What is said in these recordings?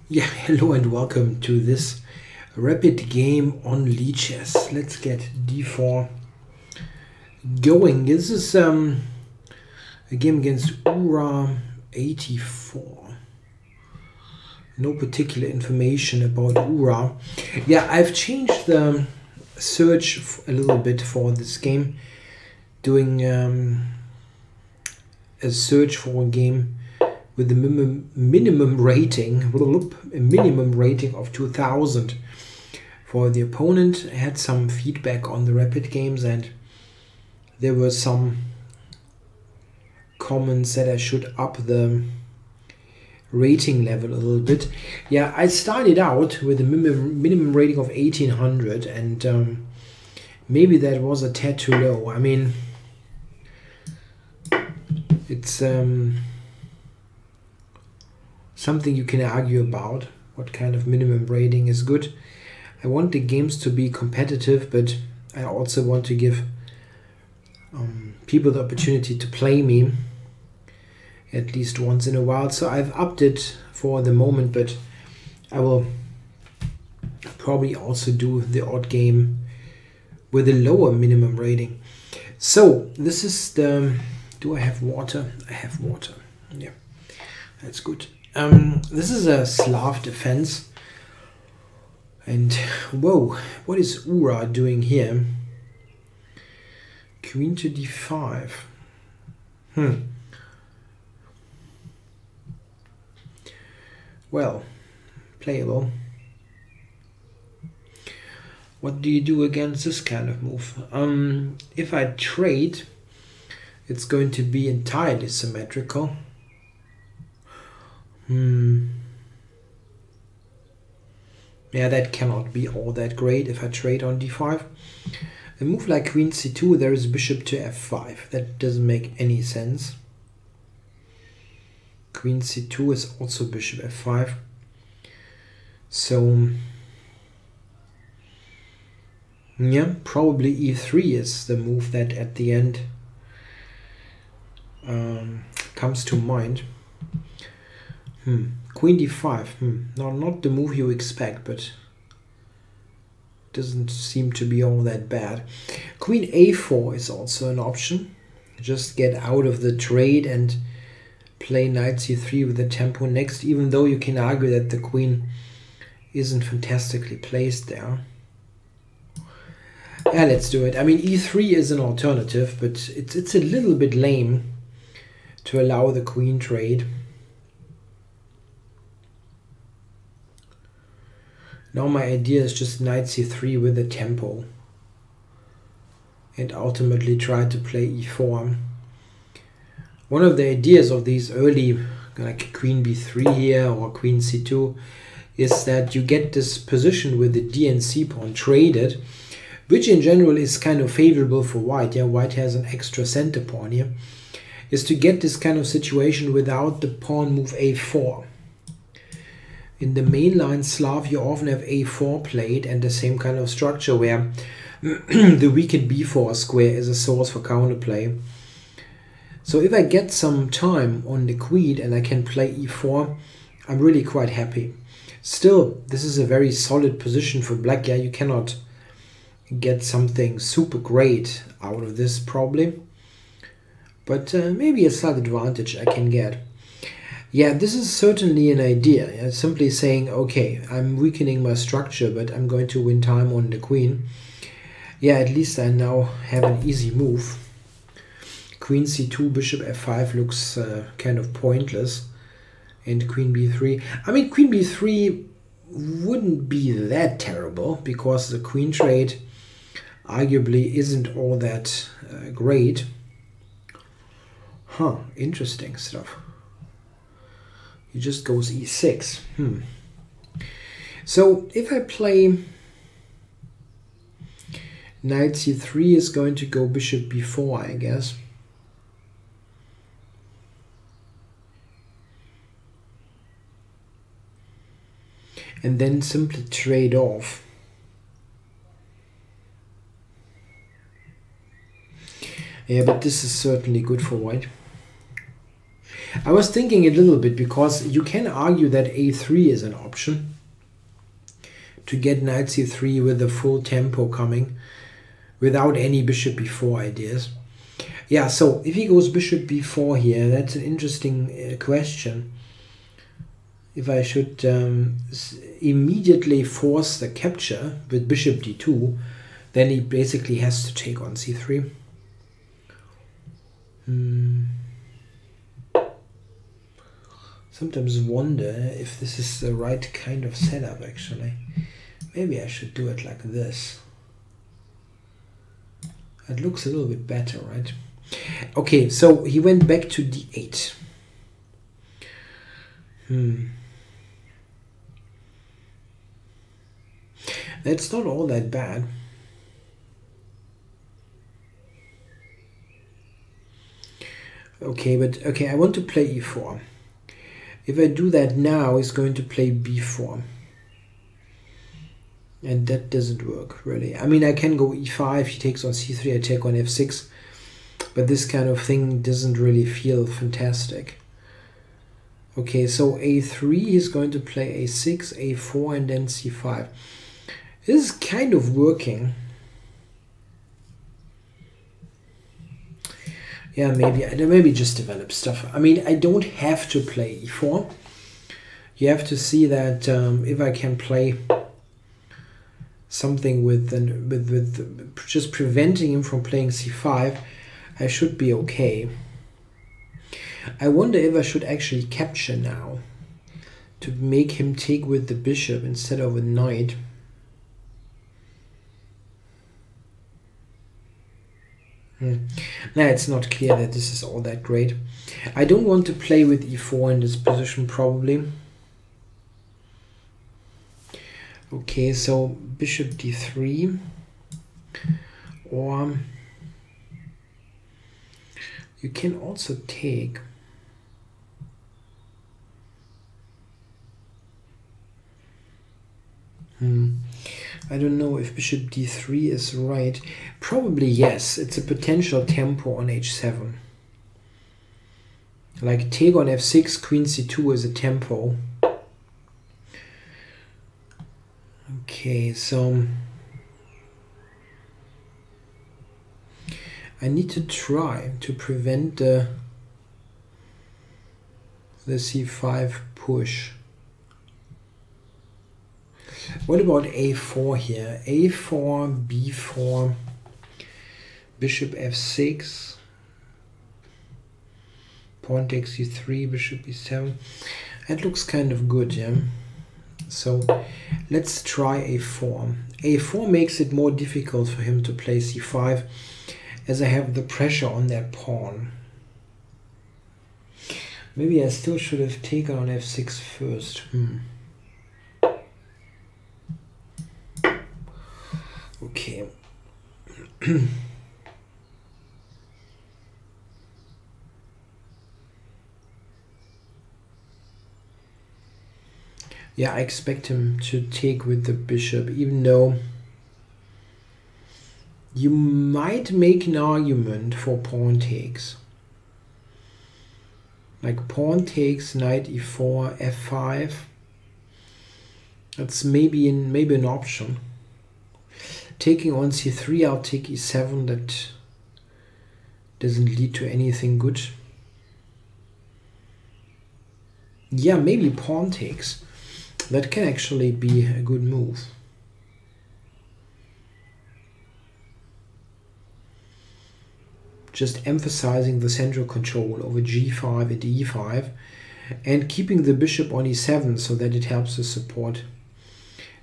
Yeah, hello and welcome to this rapid game on leeches. Let's get d4 going. This is a game against ura84. No particular information about ura. Yeah, I've changed the search a little bit for this game, doing a search for a game with the minimum rating, a minimum rating of 2000 for the opponent. I had some feedback on the rapid games and there were some comments that I should up the rating level a little bit. Yeah, I started out with a minimum rating of 1800 and maybe that was a tad too low. I mean, it's something you can argue about, what kind of minimum rating is good. I want the games to be competitive, but I also want to give people the opportunity to play me at least once in a while. So I've upped it for the moment, but I will probably also do the odd game with a lower minimum rating. So this is the... Do I have water? I have water. Yeah, that's good. This is a Slav defense. And whoa, what is Ura doing here? Queen to d5. Well, playable. What do you do against this kind of move? If I trade, it's going to be entirely symmetrical. Yeah, that cannot be all that great if I trade on d5. A move like queen c2, there is bishop to f5. That doesn't make any sense. Queen c2 is also bishop f5. So, yeah, probably e3 is the move that at the end comes to mind. Queen d5. No, not the move you expect, but doesn't seem to be all that bad. Queen a4 is also an option. Just get out of the trade and play knight c3 with the tempo next, even though you can argue that the queen isn't fantastically placed there. Yeah, let's do it. I mean, e3 is an alternative, but it's a little bit lame to allow the queen trade. Now my idea is just knight c3 with the tempo and ultimately try to play e4. One of the ideas of these early, like queen b3 here or queen c2, is that you get this position with the d and c pawn traded, which in general is kind of favorable for white. Yeah, white has an extra center pawn here. Is to get this kind of situation without the pawn move a4. In the mainline Slav, you often have a4 played and the same kind of structure where the weakened b4 square is a source for counterplay. So if I get some time on the queen and I can play e4, I'm really quite happy. Still, this is a very solid position for black. Yeah, you cannot get something super great out of this probably, but maybe a slight advantage I can get. Yeah, this is certainly an idea. Yeah, simply saying, okay, I'm weakening my structure, but I'm going to win time on the queen. Yeah, at least I now have an easy move. Queen c2, bishop f5 looks kind of pointless. And queen b3. I mean, queen b3 wouldn't be that terrible because the queen trade arguably isn't all that great. Interesting stuff. He just goes e6. So if I play knight c3 is going to go bishop b4, I guess. And then simply trade off. Yeah, but this is certainly good for white. I was thinking a little bit, because you can argue that a3 is an option to get knight c3 with the full tempo coming without any bishop b4 ideas. Yeah, so if he goes bishop b4 here, that's an interesting question. If I should immediately force the capture with bishop d2, then he basically has to take on c3. Sometimes wonder if this is the right kind of setup, actually. Maybe I should do it like this. It looks a little bit better, right? Okay, so he went back to d8. That's not all that bad. Okay, but okay, I want to play e4. If I do that now, he's going to play b4. And that doesn't work, really. I mean, I can go e5, he takes on c3, I take on f6. But this kind of thing doesn't really feel fantastic. Okay, so a3, he's going to play a6, a4, and then c5. This is kind of working. Yeah, maybe just develop stuff. I mean, I don't have to play e4. You have to see that if I can play something with just preventing him from playing c5, I should be okay. I wonder if I should actually capture now to make him take with the bishop instead of a knight. Now it's not clear that this is all that great. I don't want to play with e4 in this position, probably. Okay, so bishop d3, or you can also take. I don't know if bishop d3 is right. Probably yes. It's a potential tempo on h7. Like take on f6, queen c2 is a tempo. Okay, so I need to try to prevent the c5 push. What about a4 here? a4, b4, bishop f6, pawn takes c3, bishop e7. That looks kind of good, yeah? So let's try a4. a4 makes it more difficult for him to play c5, as I have the pressure on that pawn. Maybe I still should have taken on f6 first. Okay. Yeah, I expect him to take with the bishop, even though you might make an argument for pawn takes. Like pawn takes, knight e4, f5. That's maybe an option. Taking on c3, I'll take e7. That doesn't lead to anything good. Yeah, maybe pawn takes. That can actually be a good move. Just emphasizing the central control over g5 and e5, and keeping the bishop on e7 so that it helps to support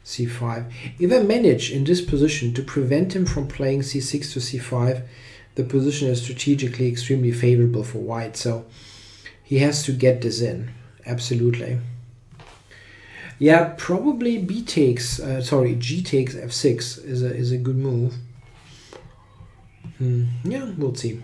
c5. If I manage in this position to prevent him from playing c6 to c5, the position is strategically extremely favorable for white, so he has to get this in, absolutely. Yeah, probably g takes f6 is a good move. Yeah, we'll see.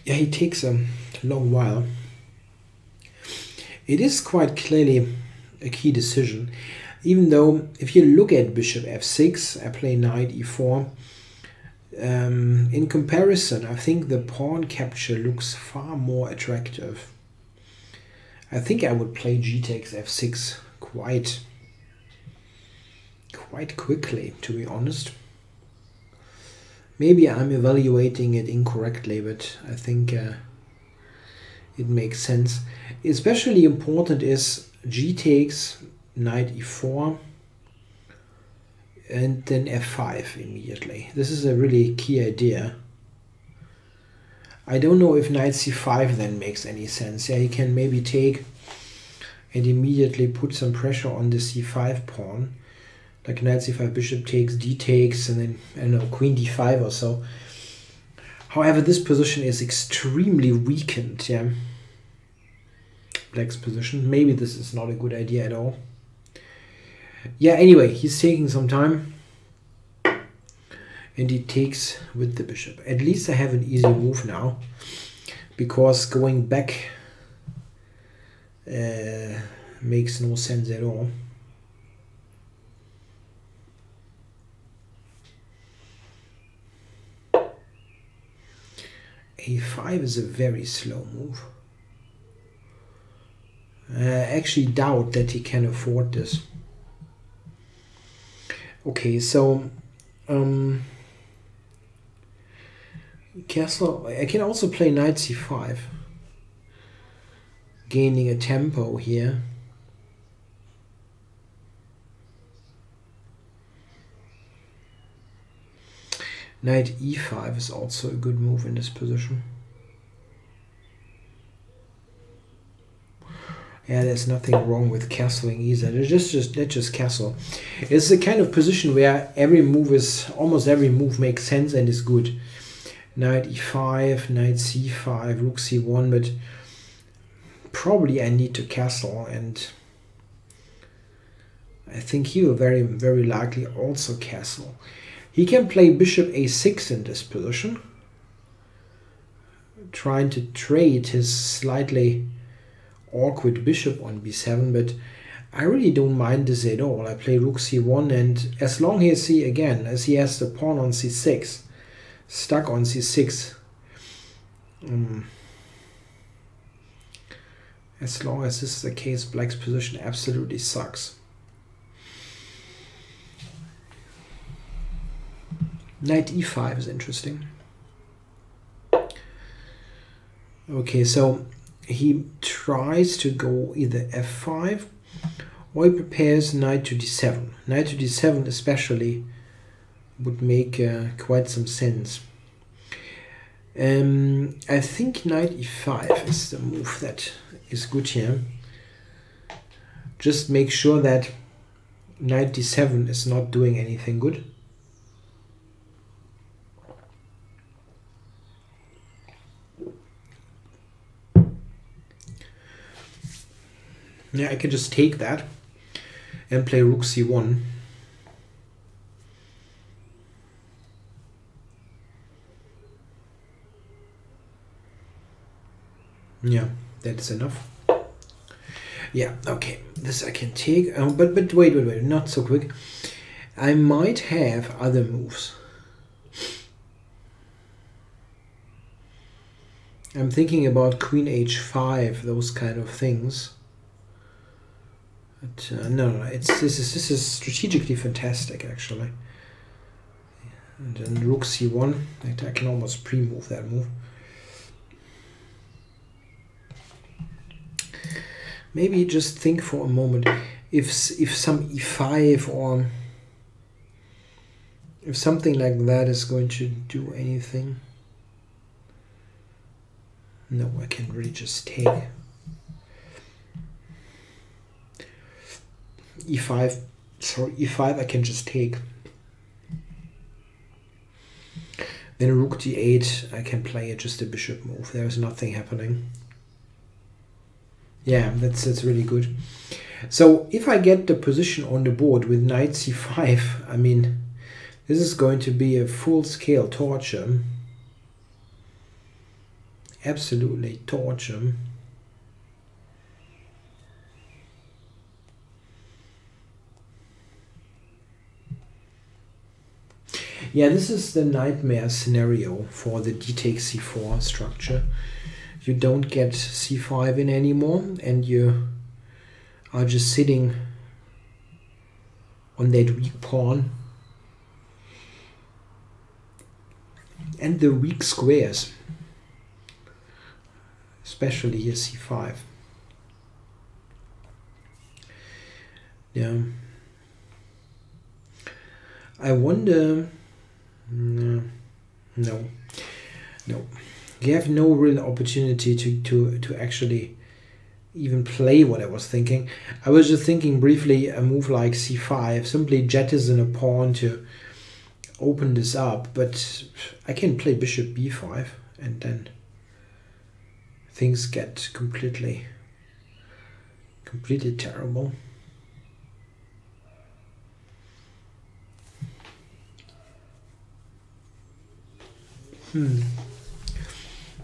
Yeah, he takes a long while. It is quite clearly a key decision. Even though if you look at bishop f6, I play knight e4. In comparison, I think the pawn capture looks far more attractive. I think I would play g takes f6 quite quickly, to be honest. Maybe I'm evaluating it incorrectly, but I think it makes sense. Especially important is g takes, knight e4, and then f5 immediately. This is a really key idea. I don't know if knight c5 then makes any sense. Yeah, he can maybe take and immediately put some pressure on the c5 pawn. Like knight c5, bishop takes, d takes, and then, I don't know, queen d5 or so. However, this position is extremely weakened, yeah. Black's position. Maybe this is not a good idea at all. Yeah, anyway, he's taking some time. And he takes with the bishop. At least I have an easy move now. Because going back makes no sense at all. a5 is a very slow move. I actually doubt that he can afford this. Okay, so castle. I can also play knight c5, gaining a tempo here. Knight e5 is also a good move in this position. Yeah, there's nothing wrong with castling either. Let's just castle. It's the kind of position where almost every move makes sense and is good. Knight e5, knight c5, rook c1, but probably I need to castle, and I think he will very, very likely also castle. He can play bishop a6 in this position, trying to trade his slightly awkward bishop on b7, but I really don't mind this at all. I play rook c1, and as long as he has the pawn on c6, stuck on c6, as long as this is the case, black's position absolutely sucks. Knight e5 is interesting. Okay, so he tries to go either f5 or he prepares knight to d7. Knight to d7 especially would make quite some sense. I think knight e5 is the move that is good here. Just make sure that knight d7 is not doing anything good. Yeah, I can just take that and play rook c1. Yeah, that's enough. Yeah, okay, this I can take. But wait, not so quick. I might have other moves. I'm thinking about queen h5, those kind of things. But no, this is strategically fantastic actually. And then rook c1, I can almost pre-move that move. Maybe just think for a moment if some e5 or if something like that is going to do anything. No, I can really just take e5. Sorry, e5 I can just take. Then rook d8 I can play just a bishop move. There's nothing happening. Yeah, that's really good. So if I get the position on the board with knight c5, I mean, this is going to be a full-scale torture. Absolutely torture. Yeah, this is the nightmare scenario for the d takes c4 structure. You don't get c5 in anymore, and you are just sitting on that weak pawn. And the weak squares, especially here c5. Yeah. I wonder... No. You have no real opportunity to actually even play what I was thinking. I was just thinking briefly a move like c5, simply jettison a pawn to open this up, but I can play bishop b5 and then things get completely terrible.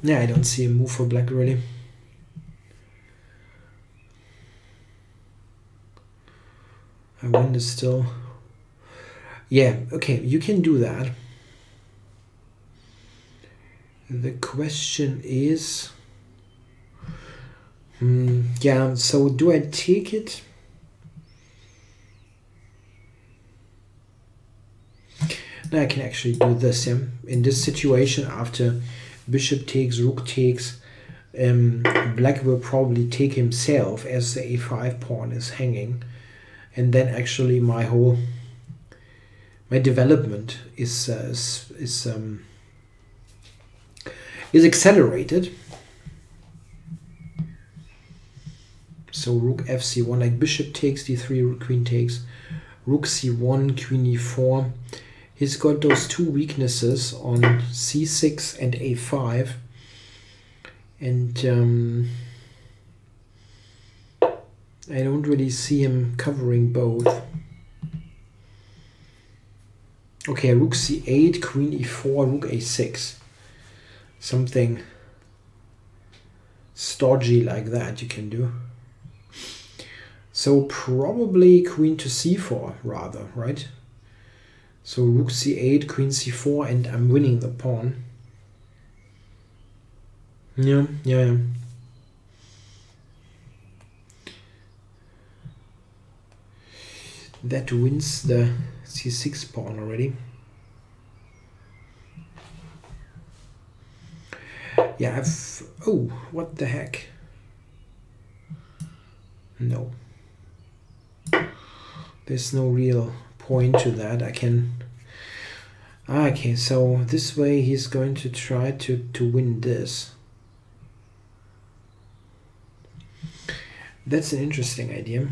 Yeah, I don't see a move for black really. I wonder still. Yeah, okay, you can do that. The question is, yeah, so do I take it? Now I can actually do this, yeah. In this situation, after bishop takes, rook takes, black will probably take himself as the a5 pawn is hanging, and then actually my development is accelerated. So rook fc1, like bishop takes d3, queen takes, rook c1, queen e4. He's got those two weaknesses on c6 and a5, and I don't really see him covering both. Okay, rook c8, queen e4, rook a6. Something stodgy like that you can do. So probably queen to c4 rather, right? So rook c8, queen c4, and I'm winning the pawn. Yeah. That wins the c6 pawn already. Yeah, oh, what the heck? No. There's no real point to that. I can... Okay, so this way he's going to try to win this. That's an interesting idea.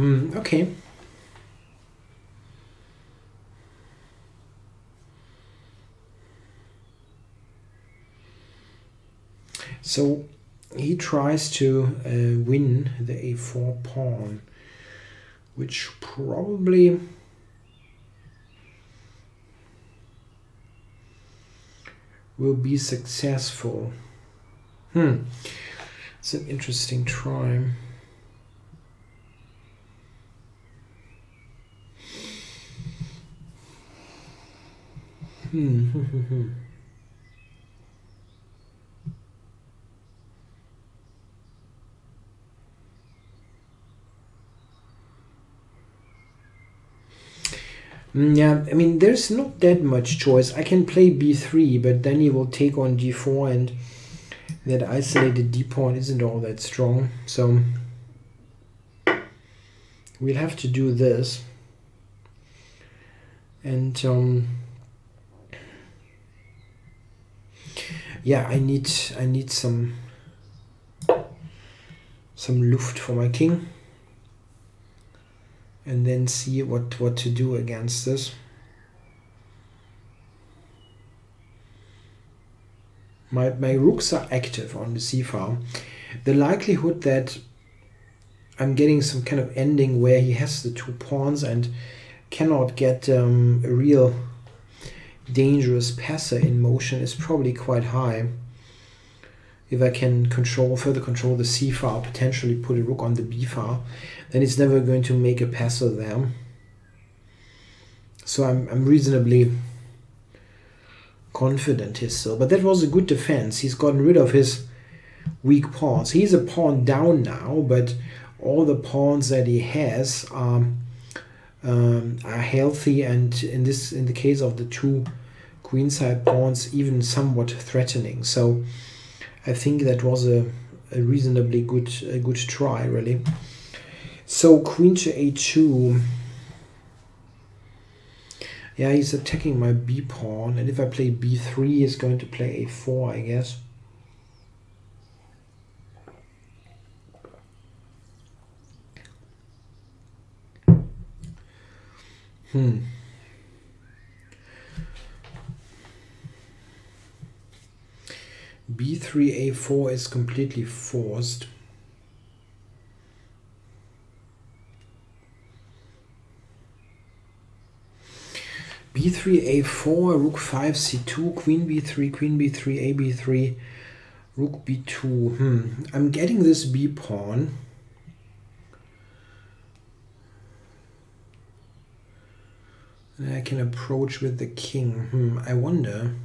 Okay. So he tries to win the a4 pawn, which probably will be successful. It's an interesting try. Yeah, I mean, there's not that much choice. I can play b3, but then he will take on d4, and that isolated d pawn isn't all that strong. So we'll have to do this. And yeah, I need some Luft for my king, and then see what to do against this. My rooks are active on the c-file. The likelihood that I'm getting some kind of ending where he has the two pawns and cannot get a real dangerous passer in motion is probably quite high. if I can further control the c file, potentially put a rook on the b file, then it's never going to make a passer there. So I'm reasonably confident here still. But that was a good defense. He's gotten rid of his weak pawns. He's a pawn down now, but all the pawns that he has are healthy, and in the case of the two queenside pawns, even somewhat threatening. So I think that was a reasonably good try, really. So queen to a2. Yeah, he's attacking my b pawn, and if I play b3, he's going to play a4, I guess. b3 a4 is completely forced. b3 a4, rook 5 c2, queen b3, a b3, rook b2. I'm getting this b pawn. And I can approach with the king. I wonder.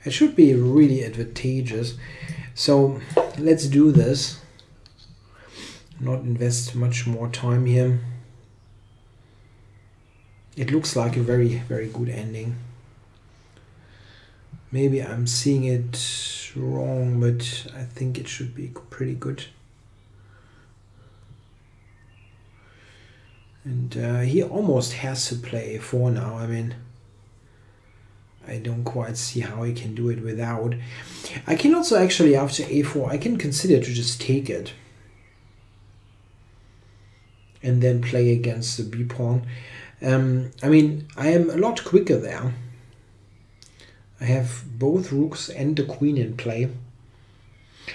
It should be really advantageous. So let's do this. Not invest much more time here. It looks like a very, very good ending. Maybe I'm seeing it wrong, but I think it should be pretty good. And he almost has to play a4 now. I mean, I don't quite see how he can do it without. I can also actually, after a4, I can consider to just take it. And then play against the b pawn. I mean, I am a lot quicker there. I have both rooks and the queen in play.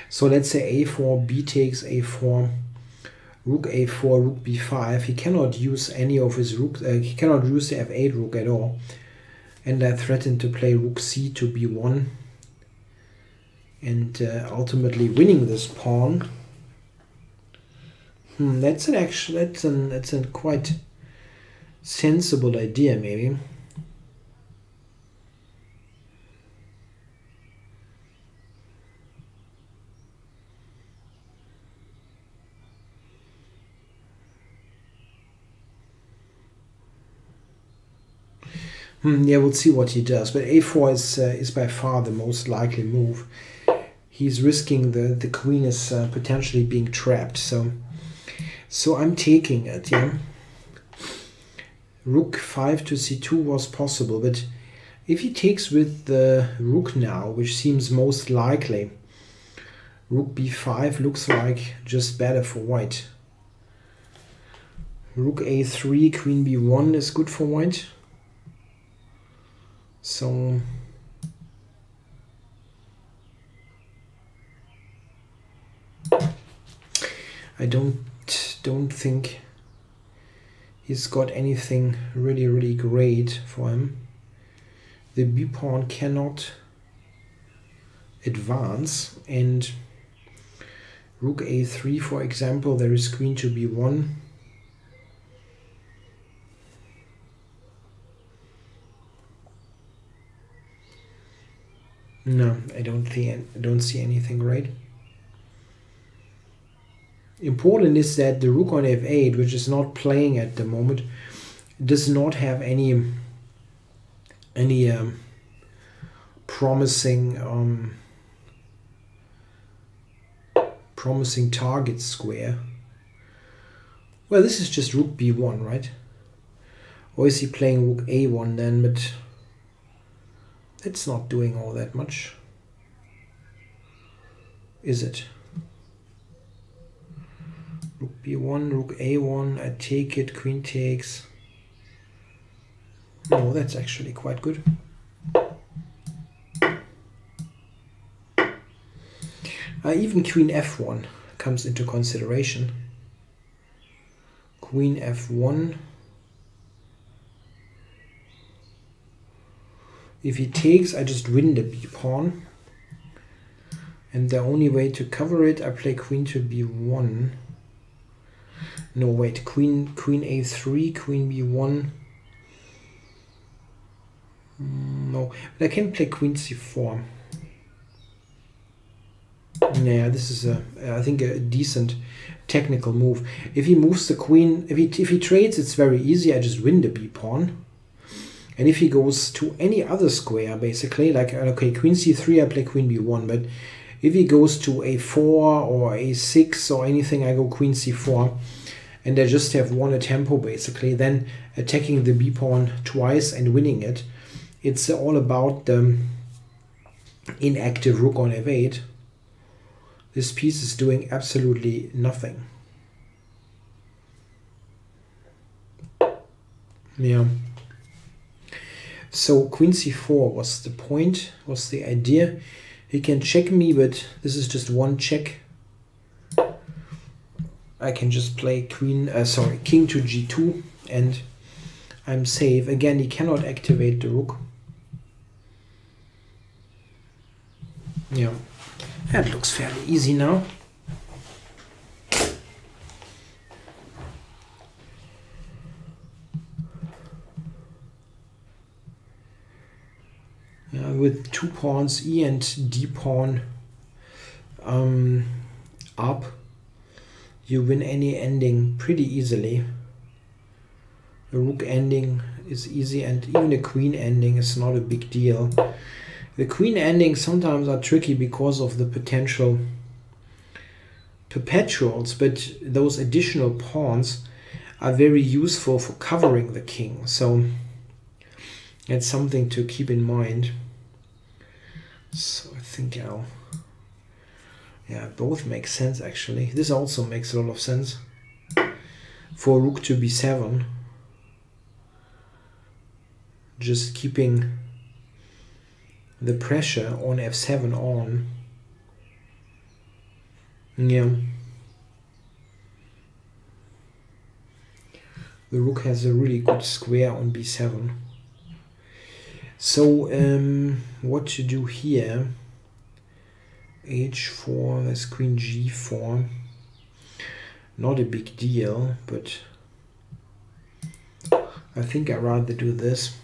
So let's say a4, b takes a4, rook a4, rook b5. He cannot use any of his rooks. He cannot use the f8 rook at all. And I threaten to play rook c to b1, and ultimately winning this pawn. That's a quite sensible idea, maybe. Yeah, we'll see what he does. But a4 is by far the most likely move. He's risking the queen is potentially being trapped. So I'm taking it. Yeah. Rook 5 to c2 was possible, but if he takes with the rook now, which seems most likely, rook b5 looks like just better for white. Rook a3, queen b1 is good for white. So I don't think he's got anything really great for him. The b pawn cannot advance, and rook a3, for example, there is queen to b1. No, I don't see anything great. Important is that the rook on f8, which is not playing at the moment, does not have any promising target square. Well, this is just rook b1, right? Or is he playing rook a1 then? But it's not doing all that much, is it? Rook b1, rook a1, I take it, queen takes. No, that's actually quite good. Even queen f1 comes into consideration. Queen f1. If he takes, I just win the b pawn. And the only way to cover it, I play queen to b1. No, wait, queen a3, queen b1. No, but I can play queen c4. Yeah, this is I think a decent technical move. If he moves the queen, if he trades, it's very easy. I just win the b pawn. And if he goes to any other square, basically, like okay, queen c3, I play queen b1. But if he goes to a4 or a6 or anything, I go queen c4, and I just have won a tempo basically. Then attacking the b pawn twice and winning it. It's all about the inactive rook on f8. This piece is doing absolutely nothing. Yeah. So queen c4 was the point, was the idea. He can check me, but this is just one check. I can just play king to g2, and I'm safe. Again, he cannot activate the rook. Yeah, that looks fairly easy now. With 2 pawns, e and d pawn up, you win any ending pretty easily. The rook ending is easy, and even a queen ending is not a big deal. The queen endings sometimes are tricky because of the potential perpetuals, but those additional pawns are very useful for covering the king. So that's something to keep in mind. So I think yeah, both make sense actually. This also makes a lot of sense. For rook to b7, just keeping the pressure on f7 on. Yeah. The rook has a really good square on b7. So what to do here? h4, there's queen g4. Not a big deal, but I think I'd rather do this.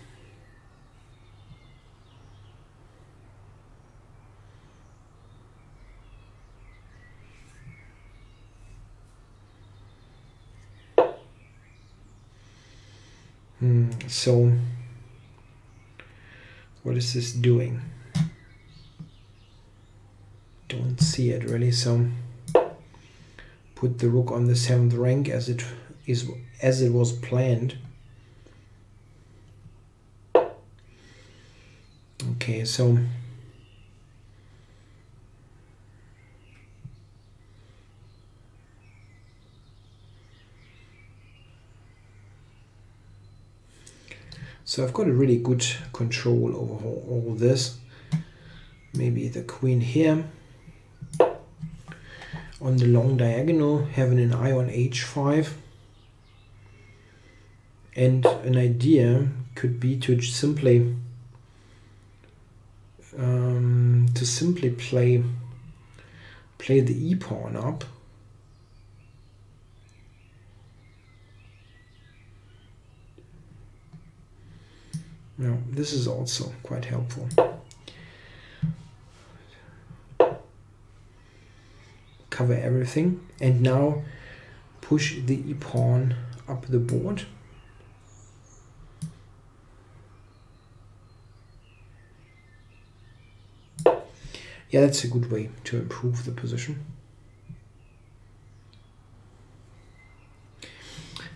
So what is this doing? Don't see it really. So put the rook on the 7th rank as it was planned. Okay, so I've got a really good control over all this. Maybe the queen here on the long diagonal, having an eye on h5. And an idea could be to simply play the e pawn up. Now, this is also quite helpful. Cover everything, and now push the e pawn up the board. Yeah, that's a good way to improve the position.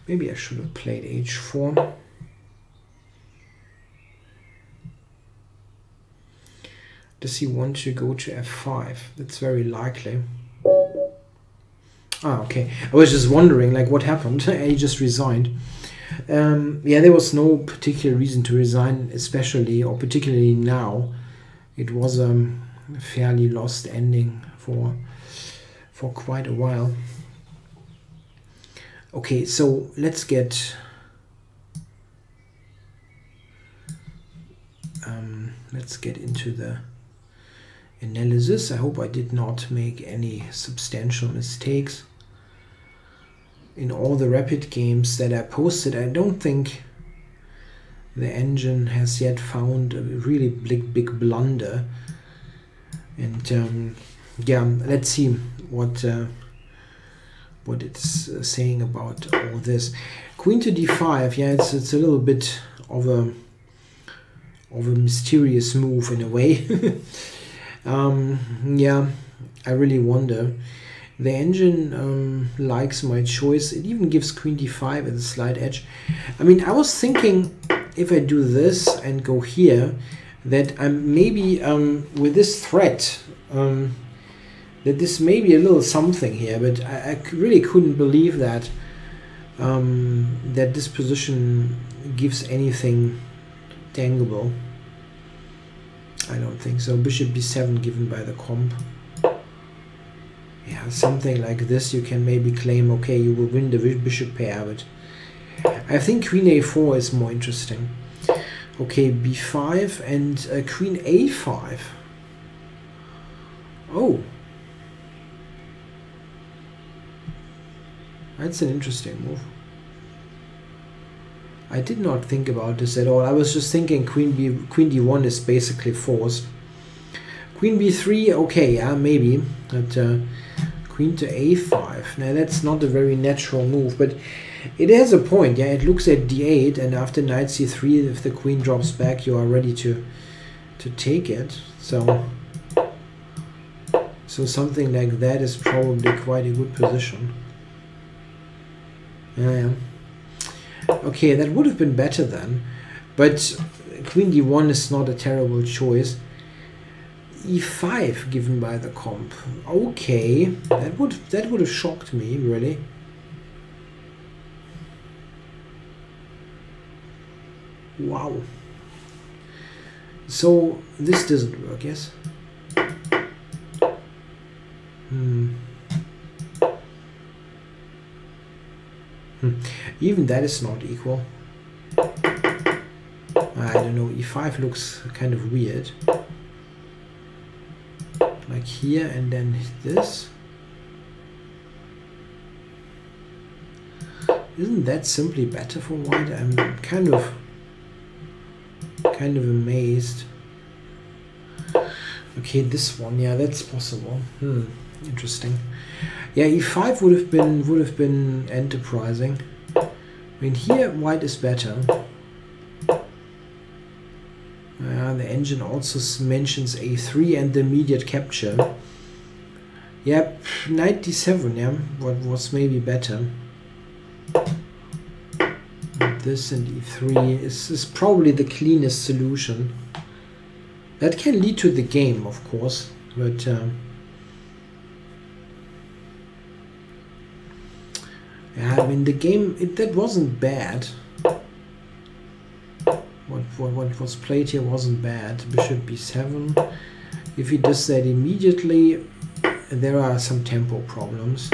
Maybe I should have played h4. Does he want to go to f5? That's very likely. Ah, okay. I was just wondering, like, what happened? He just resigned. Yeah, there was no particular reason to resign, especially or particularly now. It was a fairly lost ending for quite a while. Okay, so let's get into analysis. I hope I did not make any substantial mistakes. In all the rapid games that I posted, I don't think the engine has yet found a really big blunder. And yeah, let's see what it's saying about all this. Queen to d5, yeah, it's a little bit of a mysterious move in a way. Yeah, I really wonder. The engine likes my choice. It even gives queen d5 at the slight edge. I mean, I was thinking if I do this and go here, that I'm maybe with this threat, that this may be a little something here, but I really couldn't believe that that this position gives anything tangable. I don't think so. Bishop b7 given by the comp. Yeah, something like this you can maybe claim, okay, you will win the bishop pair, but I think queen a4 is more interesting. Okay, b5 and queen a5. Oh, that's an interesting move. I did not think about this at all. I was just thinking queen d1 is basically forced. Queen b3, okay, yeah, maybe. But queen to a5. Now that's not a very natural move, but it has a point. Yeah, it looks at d8, and after knight c3, if the queen drops back, you are ready to take it. So something like that is probably quite a good position. Yeah. Okay, that would have been better then, but queen d1 is not a terrible choice. e5 given by the comp. Okay, that would have shocked me, really. Wow. So this doesn't work, yes? Even that is not equal. I don't know, e5 looks kind of weird. Like here and then this. Isn't that simply better for white? I'm kind of amazed. Okay, this one, yeah, that's possible. Interesting. Yeah, e5 would have been enterprising. I mean, here white is better. The engine also mentions a3 and the immediate capture. Yeah, knight d7, yeah, what was maybe better. This and e3 is probably the cleanest solution. That can lead to the game, of course, but yeah, I mean, the game, that wasn't bad. What was played here wasn't bad. Bishop b7. If he does that immediately, there are some tempo problems.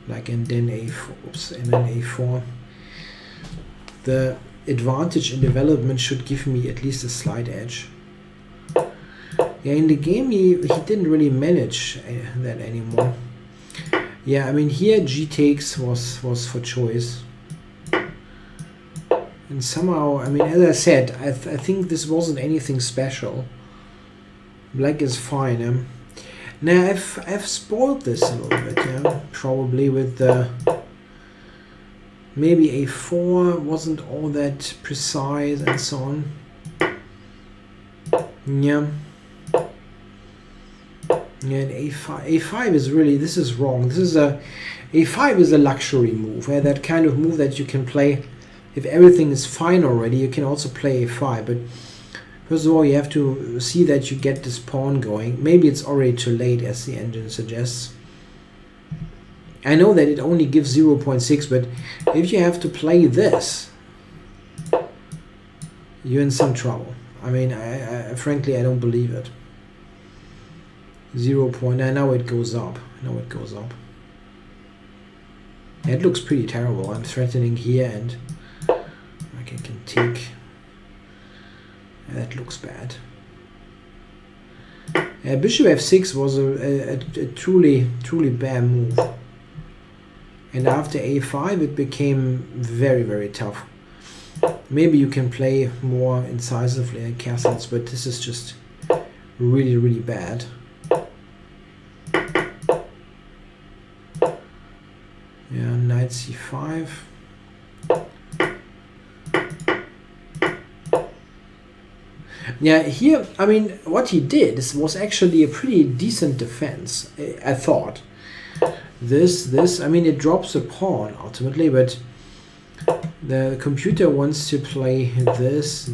Like, and then a4. Oops, and then a4. The advantage in development should give me at least a slight edge. Yeah, in the game he didn't really manage that anymore. Yeah, I mean, here g takes was for choice. And somehow, I mean, as I said, I think this wasn't anything special. Black is fine. Now I've spoiled this a little bit, yeah, probably with the maybe a4 wasn't all that precise and so on. Yeah. Yeah, and a5 is really, this is wrong. This is a5 is a luxury move, that kind of move that you can play if everything is fine already. You can also play a5, but first of all you have to see that you get this pawn going. Maybe it's already too late, as the engine suggests. I know that it only gives 0.6, but if you have to play this, you're in some trouble. I mean, I frankly, I don't believe it. 0.9, now it goes up. Now it goes up. It looks pretty terrible. I'm threatening here, and I can take. That looks bad. Bishop f6 was a truly bad move. And after a5 it became very, very tough. Maybe you can play more incisively in castles, but this is just really, really bad. Yeah, knight c5. Yeah, here, I mean, what he did was actually a pretty decent defense, I thought. This, I mean, it drops a pawn ultimately, but the computer wants to play this.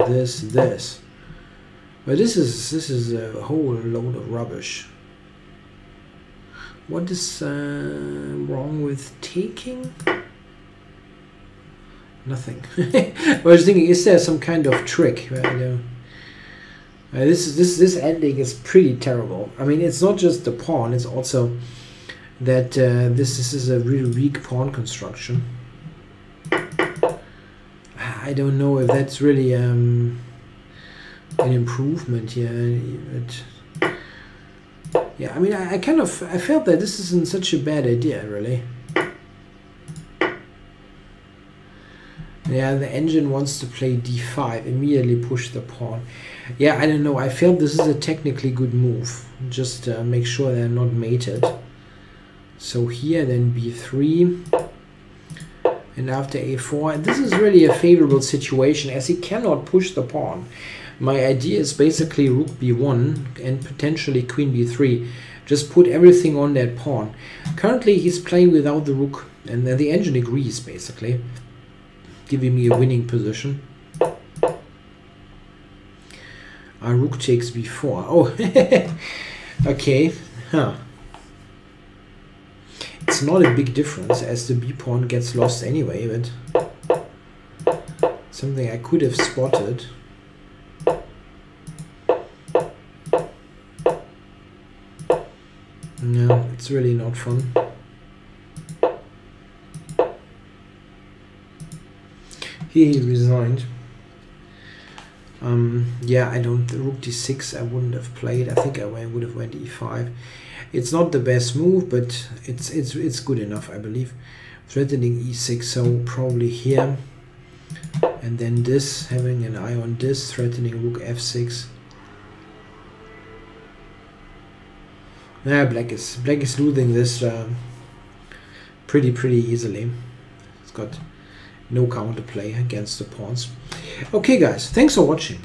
But this is a whole load of rubbish. What is wrong with taking? Nothing. I was thinking, is there some kind of trick? This ending is pretty terrible. I mean, it's not just the pawn; it's also that this is a really weak pawn construction. I don't know if that's really an improvement here. Yeah, I mean, I felt that this isn't such a bad idea, really. Yeah, the engine wants to play d5, immediately push the pawn. Yeah, I don't know, I felt this is a technically good move. Just make sure they're not mated. So here, then b3. And after a4, and this is really a favorable situation as he cannot push the pawn. My idea is basically rook b1 and potentially queen b3. Just put everything on that pawn. Currently he's playing without the rook, and then the engine agrees basically, giving me a winning position. Rook takes b4. Oh, okay. Huh. It's not a big difference as the b pawn gets lost anyway, but something I could have spotted. No, it's really not fun. Here he resigned. Yeah, I don't. Rook d6 I wouldn't have played. I think I would have went e5. It's not the best move, but it's good enough, I believe. Threatening e6, so probably here, and then this, having an eye on this, threatening rook f6. Yeah, black is losing this pretty easily. It's got no counterplay against the pawns. Okay, guys, thanks for watching.